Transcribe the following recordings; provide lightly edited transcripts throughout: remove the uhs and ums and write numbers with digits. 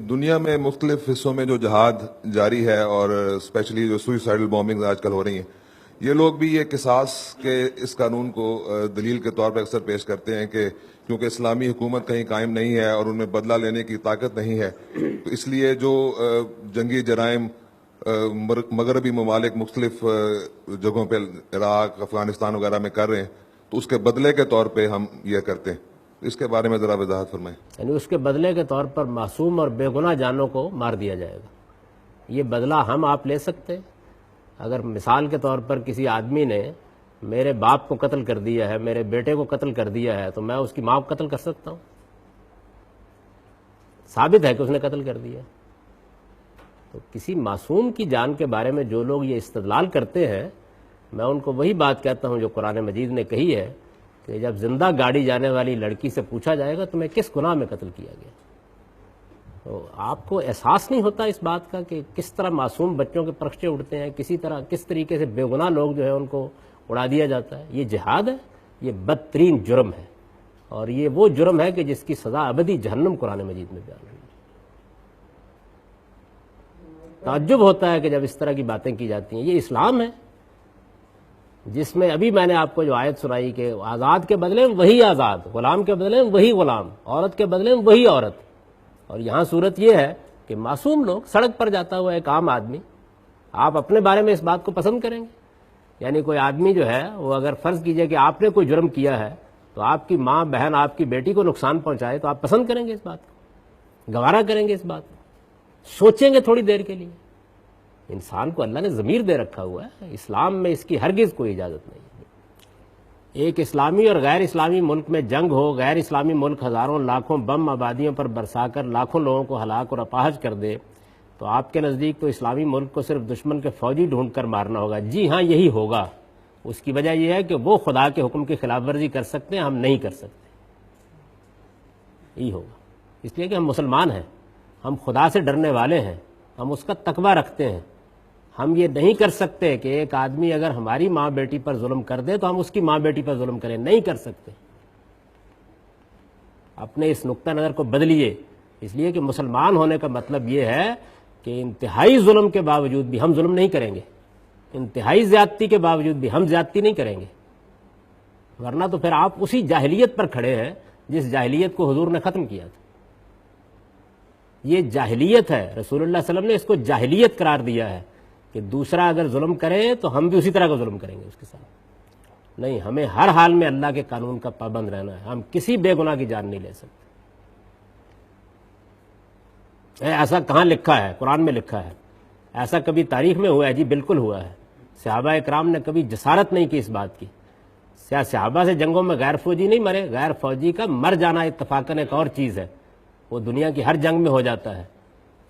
دنیا میں مختلف حصوں میں جو جہاد جاری ہے اور اسپیشلی جو سوئسائڈل بامبنگ آج کل ہو رہی ہیں، یہ لوگ بھی یہ قصاص کے اس قانون کو دلیل کے طور پر اکثر پیش کرتے ہیں کہ کیونکہ اسلامی حکومت کہیں قائم نہیں ہے اور ان میں بدلہ لینے کی طاقت نہیں ہے، تو اس لیے جو جنگی جرائم مغربی ممالک مختلف جگہوں پہ عراق، افغانستان وغیرہ میں کر رہے ہیں، تو اس کے بدلے کے طور پہ ہم یہ کرتے ہیں. اس کے بارے میں ذرا وضاحت فرمائیں. یعنی اس کے بدلے کے طور پر معصوم اور بے گناہ جانوں کو مار دیا جائے گا. یہ بدلہ ہم آپ لے سکتے ہیں؟ اگر مثال کے طور پر کسی آدمی نے میرے باپ کو قتل کر دیا ہے، میرے بیٹے کو قتل کر دیا ہے، تو میں اس کی ماں کو قتل کر سکتا ہوں؟ ثابت ہے کہ اس نے قتل کر دیا. تو کسی معصوم کی جان کے بارے میں جو لوگ یہ استدلال کرتے ہیں، میں ان کو وہی بات کہتا ہوں جو قرآن مجید نے کہی ہے کہ جب زندہ گاڑی جانے والی لڑکی سے پوچھا جائے گا تمہیں کس گناہ میں قتل کیا گیا، تو آپ کو احساس نہیں ہوتا اس بات کا کہ کس طرح معصوم بچوں کے پرخچے اڑتے ہیں، کس طریقے سے بے گناہ لوگ جو ہے ان کو اڑا دیا جاتا ہے. یہ جہاد ہے، یہ بدترین جرم ہے، اور یہ وہ جرم ہے کہ جس کی سزا ابدی جہنم قرآن مجید میں بیان ہوئی. تعجب ہوتا ہے کہ جب اس طرح کی باتیں کی جاتی ہیں. یہ اسلام ہے جس میں ابھی میں نے آپ کو جو آیت سنائی کہ آزاد کے بدلے میں وہی آزاد، غلام کے بدلے میں وہی غلام، عورت کے بدلے میں وہی عورت. اور یہاں صورت یہ ہے کہ معصوم لوگ، سڑک پر جاتا ہوا ایک عام آدمی، آپ اپنے بارے میں اس بات کو پسند کریں گے؟ یعنی کوئی آدمی جو ہے وہ اگر فرض کیجئے کہ آپ نے کوئی جرم کیا ہے تو آپ کی ماں، بہن، آپ کی بیٹی کو نقصان پہنچائے تو آپ پسند کریں گے اس بات کو؟ گوارا کریں گے اس بات کو؟ سوچیں گے تھوڑی دیر کے لیے؟ انسان کو اللہ نے ضمیر دے رکھا ہوا ہے، اسلام میں اس کی ہرگز کوئی اجازت نہیں ہے. ایک اسلامی اور غیر اسلامی ملک میں جنگ ہو، غیر اسلامی ملک ہزاروں لاکھوں بم آبادیوں پر برسا کر لاکھوں لوگوں کو ہلاک اور اپاہج کر دے، تو آپ کے نزدیک تو اسلامی ملک کو صرف دشمن کے فوجی ڈھونڈ کر مارنا ہوگا. جی ہاں، یہی ہوگا. اس کی وجہ یہ ہے کہ وہ خدا کے حکم کی خلاف ورزی کر سکتے ہیں، ہم نہیں کر سکتے. یہی ہوگا، اس لیے کہ ہم مسلمان ہیں، ہم خدا سے ڈرنے والے ہیں، ہم اس کا تقویٰ رکھتے ہیں. ہم یہ نہیں کر سکتے کہ ایک آدمی اگر ہماری ماں بیٹی پر ظلم کر دے تو ہم اس کی ماں بیٹی پر ظلم کریں. نہیں کر سکتے. اپنے اس نقطہ نظر کو بدلیے، اس لیے کہ مسلمان ہونے کا مطلب یہ ہے کہ انتہائی ظلم کے باوجود بھی ہم ظلم نہیں کریں گے، انتہائی زیادتی کے باوجود بھی ہم زیادتی نہیں کریں گے. ورنہ تو پھر آپ اسی جاہلیت پر کھڑے ہیں جس جاہلیت کو حضور نے ختم کیا تھا. یہ جاہلیت ہے، رسول اللہ صلی اللہ علیہ وسلم نے اس کو جاہلیت قرار دیا ہے کہ دوسرا اگر ظلم کرے تو ہم بھی اسی طرح کا ظلم کریں گے اس کے ساتھ. نہیں، ہمیں ہر حال میں اللہ کے قانون کا پابند رہنا ہے. ہم کسی بے گناہ کی جان نہیں لے سکتے. ایسا کہاں لکھا ہے؟ قرآن میں لکھا ہے. ایسا کبھی تاریخ میں ہوا ہے؟ جی بالکل ہوا ہے. صحابہ اکرام نے کبھی جسارت نہیں کی اس بات کی. صحابہ سے جنگوں میں غیر فوجی نہیں مرے. غیر فوجی کا مر جانا اتفاقاً ایک اور چیز ہے، وہ دنیا کی ہر جنگ میں ہو جاتا ہے.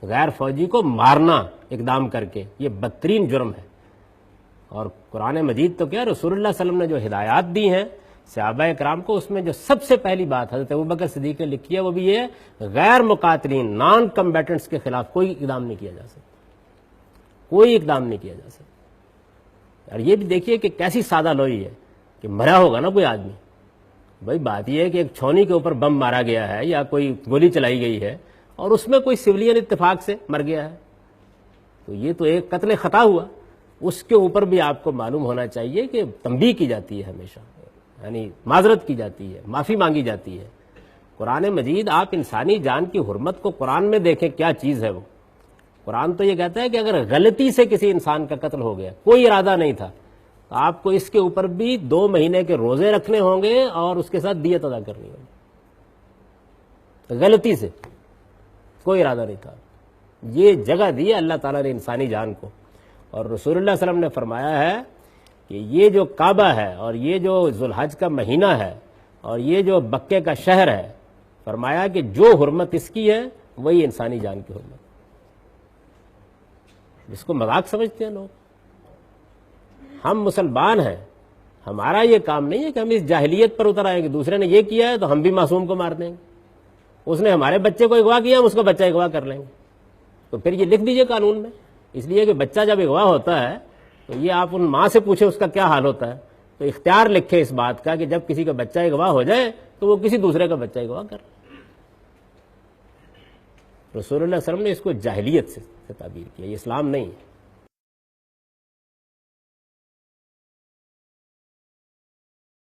غیر فوجی کو مارنا اقدام کر کے یہ بدترین جرم ہے. اور قرآن مجید تو کیا، رسول اللہ صلی اللہ علیہ وسلم نے جو ہدایات دی ہیں صحابہ اکرام کو، اس میں جو سب سے پہلی بات حضرت ابوبکر صدیق نے لکھی ہے وہ بھی یہ ہے، غیر مقاتلین، نان کمبیٹنٹس کے خلاف کوئی اقدام نہیں کیا جا سکتا. کوئی اقدام نہیں کیا جا سکتا. اور یہ بھی دیکھیے کہ کیسی سادہ لوئی ہے کہ مرا ہوگا نا کوئی آدمی. بھائی بات یہ ہے کہ ایک چھونی کے اوپر بم مارا گیا ہے یا کوئی گولی چلائی گئی ہے اور اس میں کوئی سولین اتفاق سے مر گیا ہے، تو یہ تو ایک قتل خطا ہوا. اس کے اوپر بھی آپ کو معلوم ہونا چاہیے کہ تنبیہ کی جاتی ہے ہمیشہ، یعنی معذرت کی جاتی ہے، معافی مانگی جاتی ہے. قرآن مجید، آپ انسانی جان کی حرمت کو قرآن میں دیکھیں کیا چیز ہے وہ. قرآن تو یہ کہتا ہے کہ اگر غلطی سے کسی انسان کا قتل ہو گیا، کوئی ارادہ نہیں تھا، تو آپ کو اس کے اوپر بھی 2 مہینے کے روزے رکھنے ہوں گے اور اس کے ساتھ دیت ادا کرنی ہوگی. غلطی سے، کوئی ارادہ نہیں تھا. یہ جگہ دی ہے اللہ تعالیٰ نے انسانی جان کو. اور رسول اللہ صلی اللہ علیہ وسلم نے فرمایا ہے کہ یہ جو کعبہ ہے اور یہ جو ذوالحج کا مہینہ ہے اور یہ جو مکے کا شہر ہے، فرمایا کہ جو حرمت اس کی ہے وہی انسانی جان کی حرمت. اس کو مذاق سمجھتے ہیں لوگ. ہم مسلمان ہیں، ہمارا یہ کام نہیں ہے کہ ہم اس جاہلیت پر اتر آئیں کہ دوسرے نے یہ کیا ہے تو ہم بھی معصوم کو مار دیں گے. اس نے ہمارے بچے کو اغوا کیا، ہم اس کو بچہ اغوا کر لیں گے. تو پھر یہ لکھ دیجئے قانون میں، اس لیے کہ بچہ جب اغوا ہوتا ہے تو یہ آپ ان ماں سے پوچھیں اس کا کیا حال ہوتا ہے. تو اختیار لکھے اس بات کا کہ جب کسی کا بچہ اغوا ہو جائے تو وہ کسی دوسرے کا بچہ اغوا کر. رسول اللہ صلی اللہ علیہ وسلم نے اس کو جاہلیت سے تعبیر کیا، یہ اسلام نہیں ہے۔